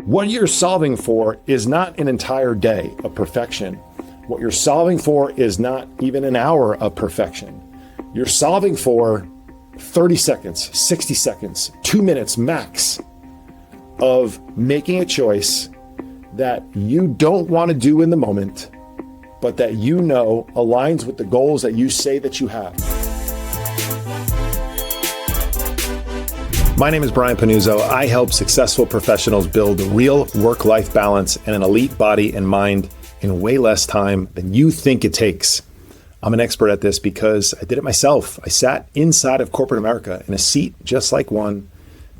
What you're solving for is not an entire day of perfection. What you're solving for is not even an hour of perfection. You're solving for 30 seconds, 60 seconds, 2 minutes max of making a choice that you don't want to do in the moment, but that you know aligns with the goals that you say that you have. My name is Brian Pannuzzo. I help successful professionals build real work-life balance and an elite body and mind in way less time than you think it takes. I'm an expert at this because I did it myself. I sat inside of corporate America in a seat just like one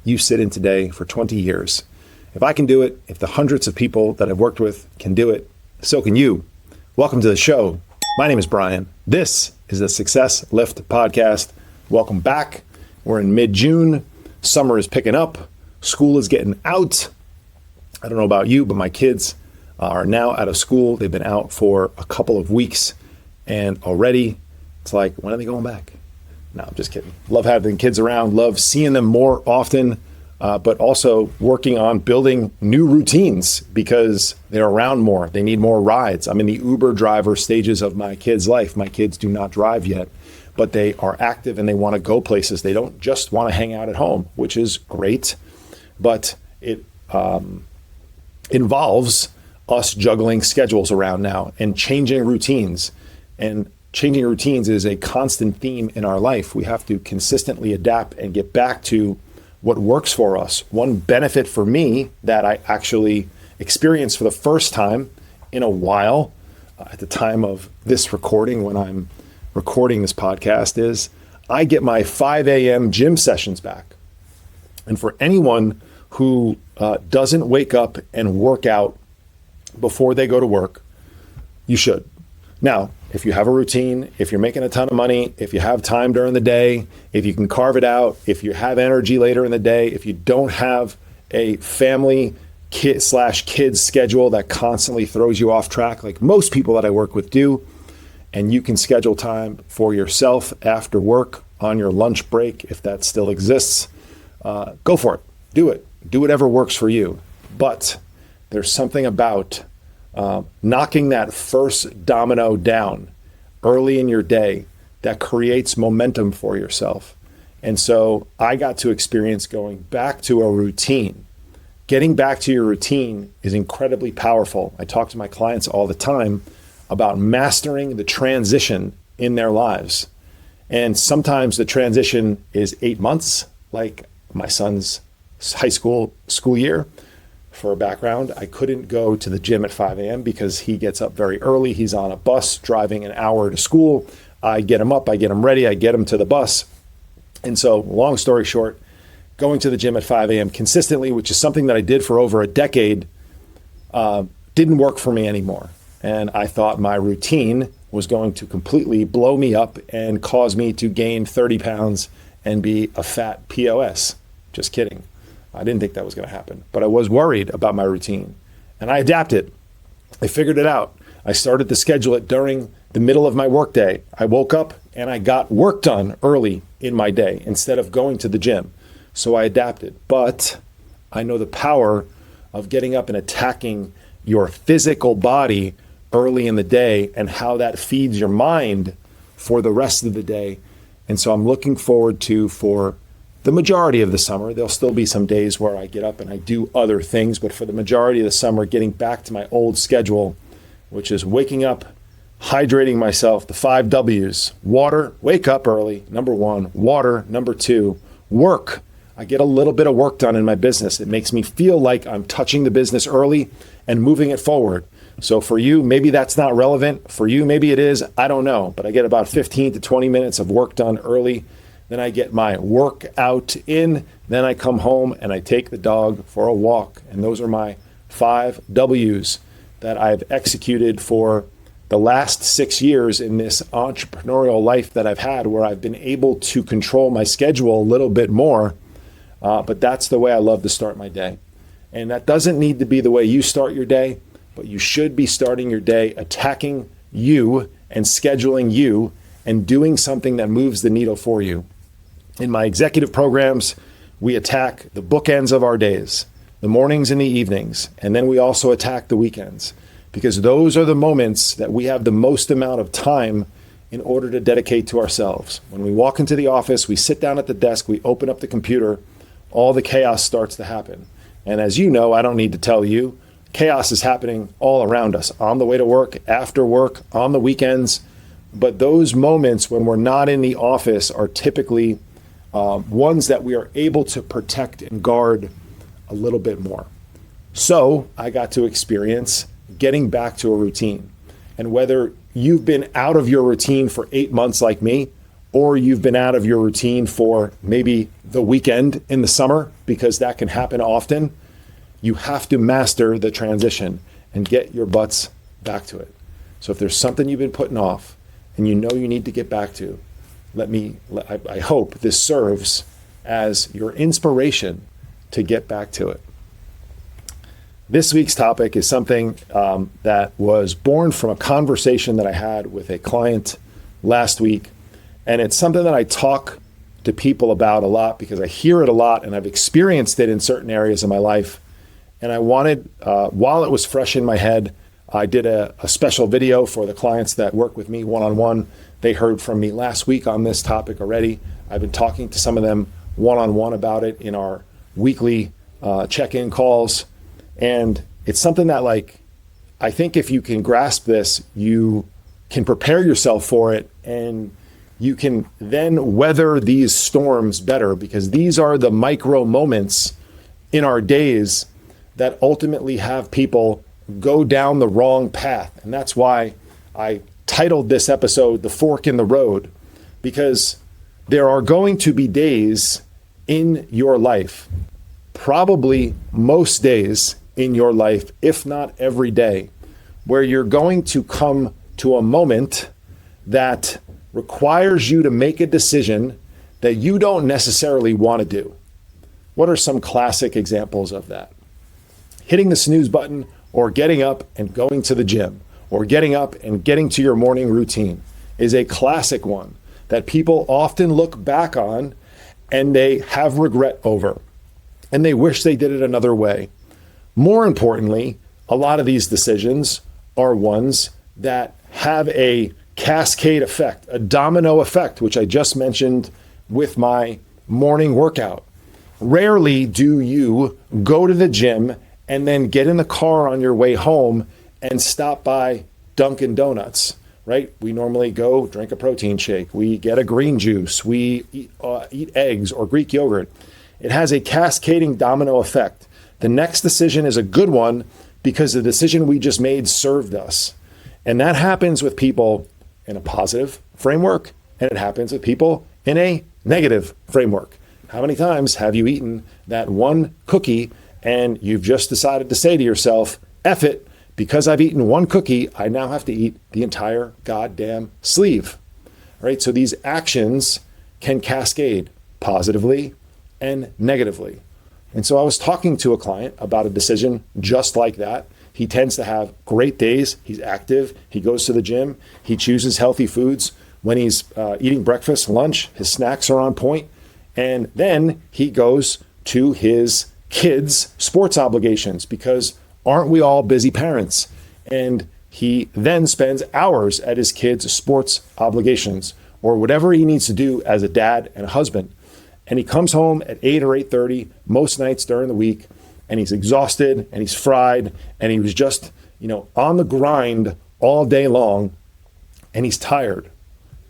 you sit in today for 20 years. If I can do it, if the hundreds of people that I've worked with can do it, so can you. Welcome to the show. My name is Brian. This is the Success Lift Podcast. Welcome back. We're in mid-June. Summer is picking up. School is getting out. I don't know about you, but my kids are now out of school. They've been out for a couple of weeks, and already it's like, when are they going back? No, I'm just kidding. Love having kids around. Love seeing them more often, but also working on building new routines because they're around more. They need more rides. I'm in the Uber driver stages of my kids' life. My kids do not drive yet, but they are active and they want to go places. They don't just want to hang out at home, which is great, but it involves us juggling schedules around now and changing routines. And changing routines is a constant theme in our life. We have to consistently adapt and get back to what works for us. One benefit for me that I actually experienced for the first time in a while at the time of this recording, when I'm recording this podcast, is I get my 5 a.m. gym sessions back. And for anyone who doesn't wake up and work out before they go to work, you should. Now, if you have a routine, if you're making a ton of money, if you have time during the day, if you can carve it out, if you have energy later in the day, if you don't have a family kids schedule that constantly throws you off track, like most people that I work with do, and you can schedule time for yourself after work on your lunch break, if that still exists, go for it. Do it. Do whatever works for you. But there's something about knocking that first domino down early in your day that creates momentum for yourself. And so I got to experience going back to a routine. Getting back to your routine is incredibly powerful. I talk to my clients all the time about mastering the transition in their lives. And sometimes the transition is 8 months, like my son's high school year. For a background, I couldn't go to the gym at 5 a.m. because he gets up very early. He's on a bus driving an hour to school. I get him up, I get him ready, I get him to the bus. And so, long story short, going to the gym at 5 a.m. consistently, which is something that I did for over a decade, didn't work for me anymore. And I thought my routine was going to completely blow me up and cause me to gain 30 pounds and be a fat POS. Just kidding. I didn't think that was going to happen, but I was worried about my routine, and I adapted. I figured it out. I started to schedule it during the middle of my workday. I woke up and I got work done early in my day instead of going to the gym. So I adapted, but I know the power of getting up and attacking your physical body early in the day and how that feeds your mind for the rest of the day. And so I'm looking forward to, for the majority of the summer, there'll still be some days where I get up and I do other things, but for the majority of the summer, getting back to my old schedule, which is waking up, hydrating myself, the 5 W's. Water, wake up early, number 1. Water, number 2. Work. I get a little bit of work done in my business. It makes me feel like I'm touching the business early and moving it forward. So for you, maybe that's not relevant. For you, maybe it is. I don't know. But I get about 15 to 20 minutes of work done early. Then I get my workout in. Then I come home and I take the dog for a walk. And those are my 5 W's that I've executed for the last 6 years in this entrepreneurial life that I've had, where I've been able to control my schedule a little bit more. But that's the way I love to start my day. And that doesn't need to be the way you start your day, but you should be starting your day attacking you and scheduling you and doing something that moves the needle for you. In my executive programs, we attack the bookends of our days. the mornings and the evenings, and then we also attack the weekends, because those are the moments that we have the most amount of time in order to dedicate to ourselves. When we walk into the office, we sit down at the desk, we open up the computer, all the chaos starts to happen. And as you know, I don't need to tell you, chaos is happening all around us, on the way to work, after work, on the weekends. But those moments when we're not in the office are typically ones that we are able to protect and guard a little bit more. So I got to experience getting back to a routine. And whether you've been out of your routine for 8 months like me, or you've been out of your routine for maybe the weekend in the summer, because that can happen often, you have to master the transition and get your butts back to it. So if there's something you've been putting off and you know you need to get back to, I hope this serves as your inspiration to get back to it. This week's topic is something that was born from a conversation that I had with a client last week. And it's something that I talk to people about a lot because I hear it a lot and I've experienced it in certain areas of my life. And I wanted, while it was fresh in my head, I did a special video for the clients that work with me one-on-one. They heard from me last week on this topic already. I've been talking to some of them one-on-one about it in our weekly check-in calls. And it's something that, like, I think if you can grasp this, you can prepare yourself for it and you can then weather these storms better, because these are the micro moments in our days that ultimately have people go down the wrong path. And that's why I titled this episode The Fork in the Road, because there are going to be days in your life, probably most days in your life, if not every day, where you're going to come to a moment that requires you to make a decision that you don't necessarily want to do. What are some classic examples of that? Hitting the snooze button, or getting up and going to the gym, or getting up and getting to your morning routine is a classic one that people often look back on and they have regret over, and they wish they did it another way. More importantly, a lot of these decisions are ones that have a cascade effect, a domino effect, which I just mentioned with my morning workout. Rarely do you go to the gym and then get in the car on your way home and stop by Dunkin' Donuts, right? We normally go drink a protein shake. We get a green juice. We eat eggs or Greek yogurt. It has a cascading domino effect. The next decision is a good one because the decision we just made served us. And that happens with people in a positive framework, and it happens with people in a negative framework. How many times have you eaten that one cookie and you've just decided to say to yourself, F it, because I've eaten one cookie, I now have to eat the entire goddamn sleeve, right? So these actions can cascade positively and negatively. And so I was talking to a client about a decision just like that. He tends to have great days. He's active. He goes to the gym. He chooses healthy foods. When he's eating breakfast, lunch, his snacks are on point. And then he goes to his kids' sports obligations, because aren't we all busy parents? And he then spends hours at his kids' sports obligations, or whatever he needs to do as a dad and a husband. And he comes home at 8 or 8:30 most nights during the week, and he's exhausted and he's fried and he was just, on the grind all day long, and he's tired.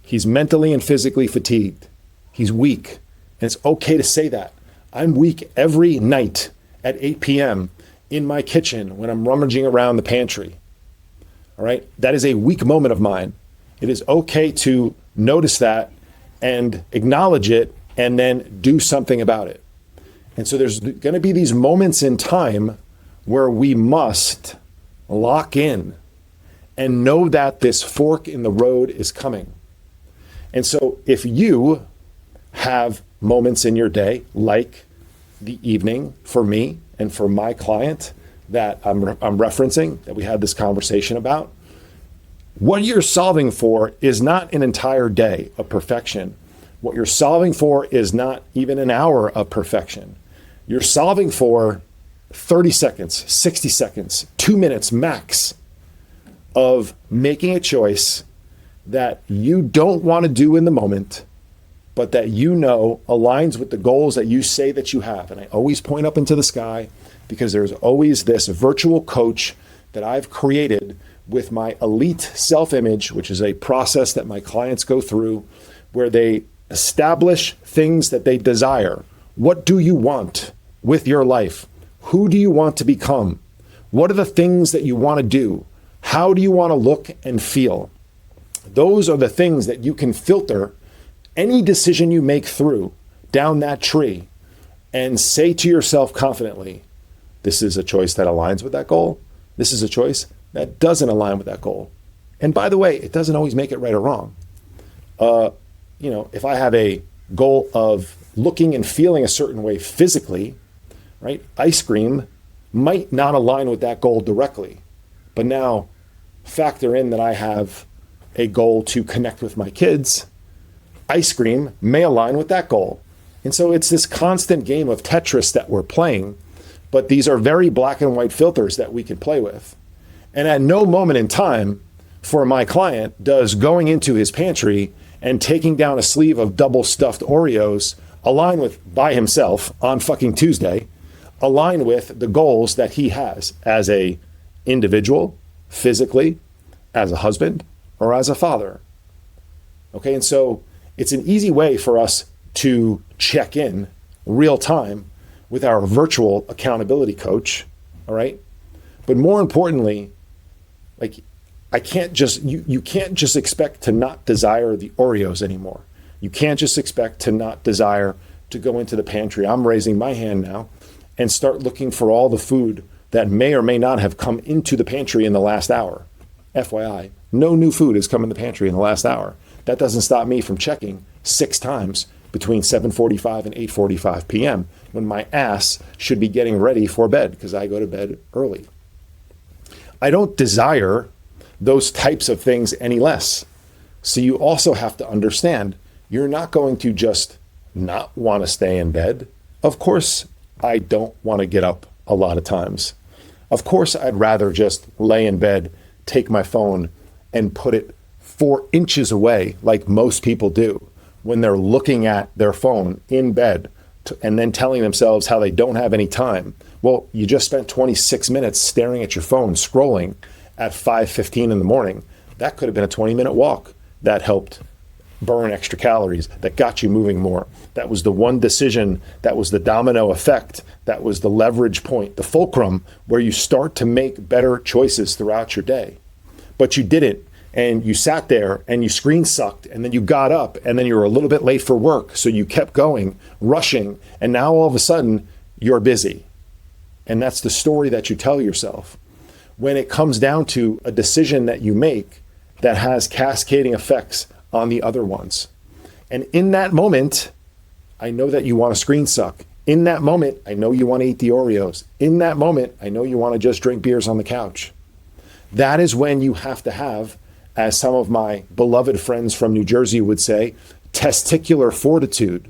He's mentally and physically fatigued. He's weak. And it's okay to say that. I'm weak every night at 8 p.m. in my kitchen when I'm rummaging around the pantry. All right? That is a weak moment of mine. It is okay to notice that and acknowledge it and then do something about it. And so there's going to be these moments in time where we must lock in and know that this fork in the road is coming. And so if you have moments in your day, like the evening for me and for my client that I'm referencing, that we had this conversation about, what you're solving for is not an entire day of perfection. What you're solving for is not even an hour of perfection. You're solving for 30 seconds, 60 seconds, 2 minutes max of making a choice that you don't want to do in the moment, but that you know aligns with the goals that you say that you have. And I always point up into the sky because there's always this virtual coach that I've created with my elite self-image, which is a process that my clients go through where they establish things that they desire. What do you want with your life? Who do you want to become? What are the things that you want to do? How do you want to look and feel? Those are the things that you can filter any decision you make through down that tree and say to yourself confidently, this is a choice that aligns with that goal. This is a choice that doesn't align with that goal. And by the way, it doesn't always make it right or wrong. If I have a goal of looking and feeling a certain way physically, right? Ice cream might not align with that goal directly, but now factor in that I have a goal to connect with my kids. Ice cream may align with that goal. And so it's this constant game of Tetris that we're playing, but these are very black and white filters that we can play with. And at no moment in time for my client does going into his pantry and taking down a sleeve of double stuffed Oreos align with, by himself on fucking Tuesday, align with the goals that he has as a individual, physically, as a husband, or as a father. Okay, and so it's an easy way for us to check in real time with our virtual accountability coach, all right? But more importantly, you can't just expect to not desire the Oreos anymore. You can't just expect to not desire to go into the pantry. I'm raising my hand now and start looking for all the food that may or may not have come into the pantry in the last hour. FYI, no new food has come in the pantry in the last hour. That doesn't stop me from checking 6 times between 7:45 and 8:45 p.m. when my ass should be getting ready for bed because I go to bed early. I don't desire those types of things any less. So you also have to understand you're not going to just not want to stay in bed. Of course, I don't want to get up a lot of times. Of course, I'd rather just lay in bed, take my phone and put it 4 inches away like most people do when they're looking at their phone in bed and then telling themselves how they don't have any time. Well, you just spent 26 minutes staring at your phone, scrolling at 5:15 in the morning. That could have been a 20-minute walk that helped burn extra calories, that got you moving more. That was the one decision, that was the domino effect, that was the leverage point, the fulcrum where you start to make better choices throughout your day. But you didn't, and you sat there and you screen sucked, and then you got up and then you were a little bit late for work, so you kept going, rushing, and now all of a sudden you're busy. And that's the story that you tell yourself. When it comes down to a decision that you make that has cascading effects on the other ones. And in that moment, I know that you want to screen suck. In that moment, I know you want to eat the Oreos. In that moment, I know you want to just drink beers on the couch. That is when you have to have, as some of my beloved friends from New Jersey would say, testicular fortitude,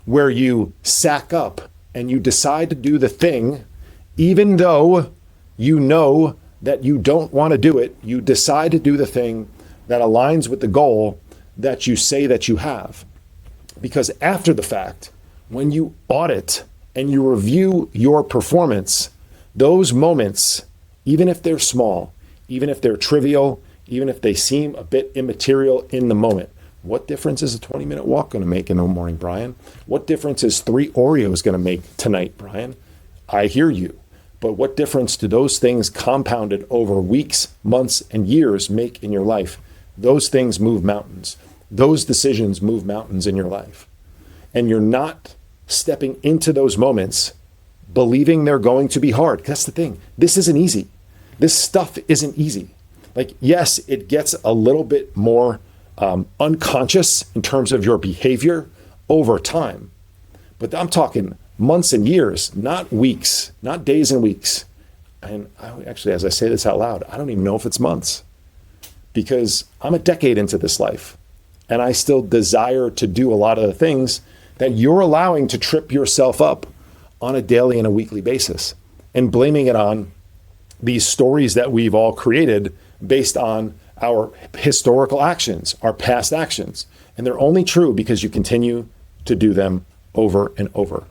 where you sack up and you decide to do the thing, even though you know that you don't want to do it. You decide to do the thing that aligns with the goal that you say that you have. Because after the fact, when you audit and you review your performance, those moments, even if they're small, even if they're trivial, even if they seem a bit immaterial in the moment, what difference is a 20-minute walk going to make in the morning, Brian? What difference is 3 Oreos going to make tonight, Brian? I hear you. But what difference do those things compounded over weeks, months, and years make in your life? Those things move mountains. Those decisions move mountains in your life. And you're not stepping into those moments believing they're going to be hard. That's the thing. This isn't easy. This stuff isn't easy. Like, yes, it gets a little bit more unconscious in terms of your behavior over time. But I'm talking months and years, not weeks, not days and weeks. And actually, as I say this out loud, I don't even know if it's months, because I'm a decade into this life and I still desire to do a lot of the things that you're allowing to trip yourself up on a daily and a weekly basis. and blaming it on these stories that we've all created based on our historical actions, our past actions. And they're only true because you continue to do them over and over.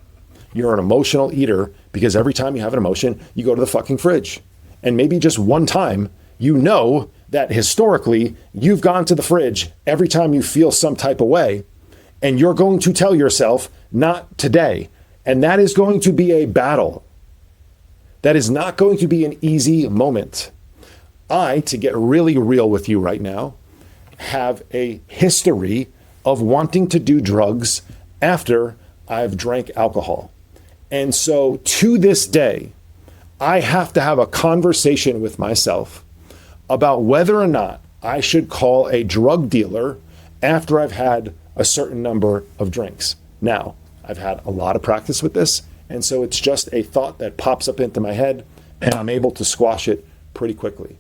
You're an emotional eater because every time you have an emotion, you go to the fucking fridge. And maybe just one time, you know that historically you've gone to the fridge every time you feel some type of way, and you're going to tell yourself, not today. And that is going to be a battle. That is not going to be an easy moment. To get really real with you right now, have a history of wanting to do drugs after I've drank alcohol. And so to this day, I have to have a conversation with myself about whether or not I should call a drug dealer after I've had a certain number of drinks. Now, I've had a lot of practice with this, and so it's just a thought that pops up into my head, and I'm able to squash it pretty quickly.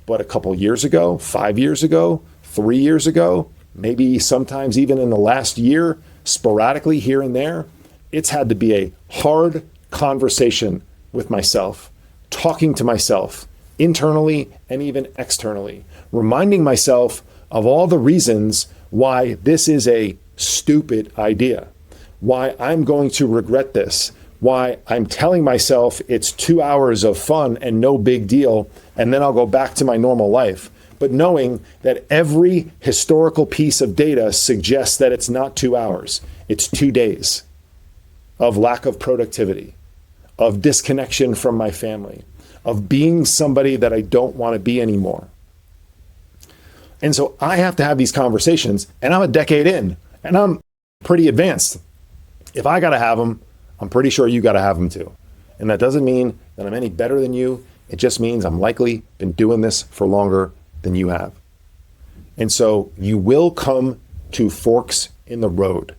But a couple years ago, 5 years ago, 3 years ago, maybe sometimes even in the last year, sporadically here and there, it's had to be a hard conversation with myself, talking to myself internally and even externally, reminding myself of all the reasons why this is a stupid idea, why I'm going to regret this, why I'm telling myself it's 2 hours of fun and no big deal, and then I'll go back to my normal life. But knowing that every historical piece of data suggests that it's not 2 hours, it's 2 days of lack of productivity, of disconnection from my family, of being somebody that I don't want to be anymore. And so I have to have these conversations, and I'm a decade in, and I'm pretty advanced. If I got to have them, I'm pretty sure you got to have them too. And that doesn't mean that I'm any better than you. It just means I'm likely been doing this for longer than you have. And so you will come to forks in the road.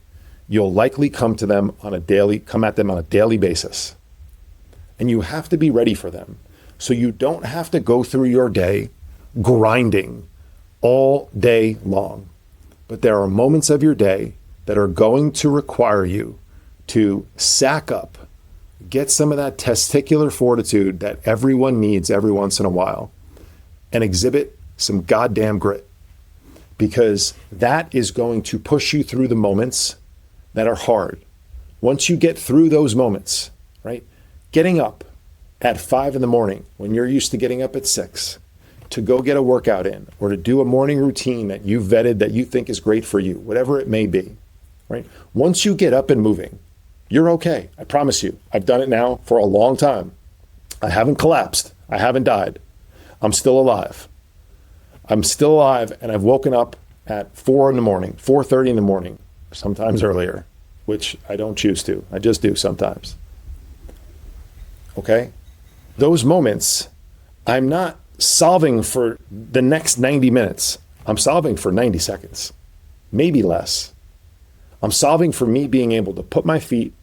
You'll likely come at them on a daily basis. And you have to be ready for them. So you don't have to go through your day grinding all day long. But there are moments of your day that are going to require you to sack up, get some of that testicular fortitude that everyone needs every once in a while, and exhibit some goddamn grit. Because that is going to push you through the moments that are hard. Once you get through those moments, right? Getting up at 5 a.m. when you're used to getting up at 6 to go get a workout in, or to do a morning routine that you vetted that you think is great for you, whatever it may be, right? Once you get up and moving, you're okay. I promise you. I've done it now for a long time. I haven't collapsed. I haven't died. I'm still alive. I'm still alive, and I've woken up at 4 a.m, 4:30 in the morning, sometimes earlier, which I don't choose to. I just do sometimes. Okay? Those moments, I'm not solving for the next 90 minutes. I'm solving for 90 seconds, maybe less. I'm solving for me being able to put my feet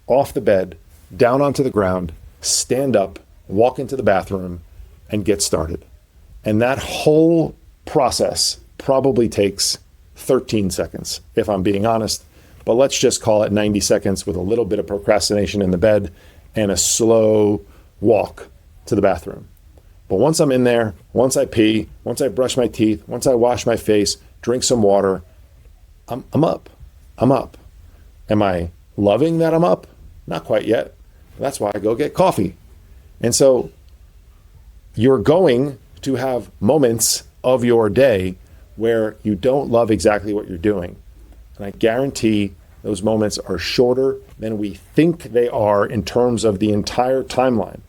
off the bed, down onto the ground, stand up, walk into the bathroom, and get started. And that whole process probably takes 13 seconds, if I'm being honest. But let's just call it 90 seconds with a little bit of procrastination in the bed and a slow walk to the bathroom. But once I'm in there, once I pee, once I brush my teeth, once I wash my face, drink some water, I'm up. I'm up. Am I loving that I'm up? Not quite yet. That's why I go get coffee. And so you're going to have moments of your day where you don't love exactly what you're doing. And I guarantee those moments are shorter than we think they are in terms of the entire timeline.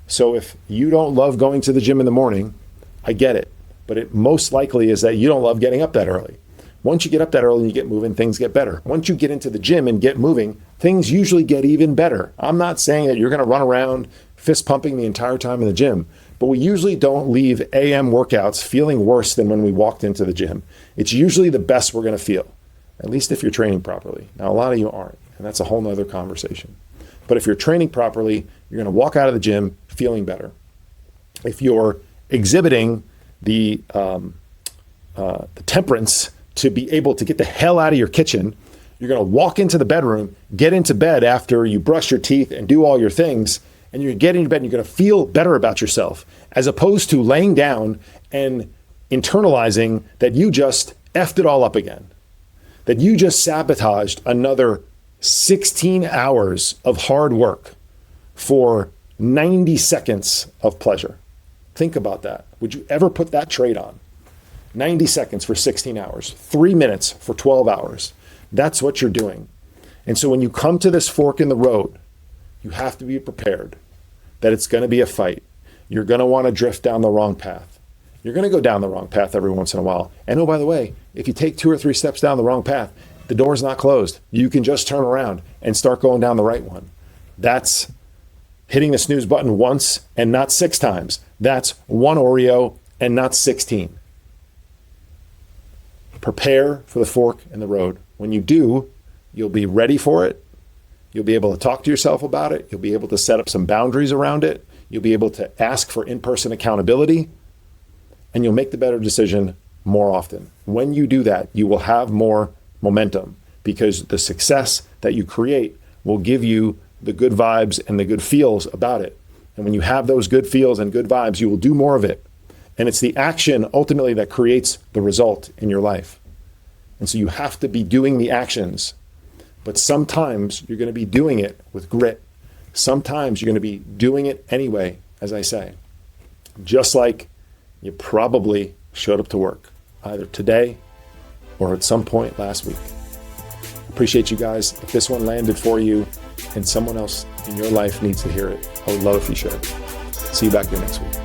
So if you don't love going to the gym in the morning, I get it. But it most likely is that you don't love getting up that early. Once you get up that early and you get moving, things get better. Once you get into the gym and get moving, things usually get even better. I'm not saying that you're going to run around fist pumping the entire time in the gym, but we usually don't leave AM workouts feeling worse than when we walked into the gym. It's usually the best we're going to feel, at least if you're training properly. Now, a lot of you aren't, and that's a whole nother conversation. But if you're training properly, you're going to walk out of the gym feeling better. If you're exhibiting the temperance to be able to get the hell out of your kitchen, you're going to walk into the bedroom, get into bed after you brush your teeth and do all your things, and you're getting into bed and you're going to feel better about yourself, as opposed to laying down and internalizing that you just effed it all up again, that you just sabotaged another 16 hours of hard work for 90 seconds of pleasure. Think about that. Would you ever put that trade on? 90 seconds for 16 hours, 3 minutes for 12 hours. That's what you're doing. And so when you come to this fork in the road, you have to be prepared that it's going to be a fight. You're going to want to drift down the wrong path. You're going to go down the wrong path every once in a while. And oh, by the way, if you take 2 or 3 steps down the wrong path, the door's not closed. You can just turn around and start going down the right one. That's hitting the snooze button once and not 6 times. That's 1 Oreo and not 16. Prepare for the fork in the road. When you do, you'll be ready for it. You'll be able to talk to yourself about it. You'll be able to set up some boundaries around it. You'll be able to ask for in-person accountability, and you'll make the better decision more often. When you do that, you will have more momentum, because the success that you create will give you the good vibes and the good feels about it. And when you have those good feels and good vibes, you will do more of it. And it's the action ultimately that creates the result in your life. And so you have to be doing the actions, but sometimes you're going to be doing it with grit. Sometimes you're going to be doing it anyway, as I say, just like you probably showed up to work, either today or at some point last week. Appreciate you guys. If this one landed for you and someone else in your life needs to hear it, I would love if you shared. See you back here next week.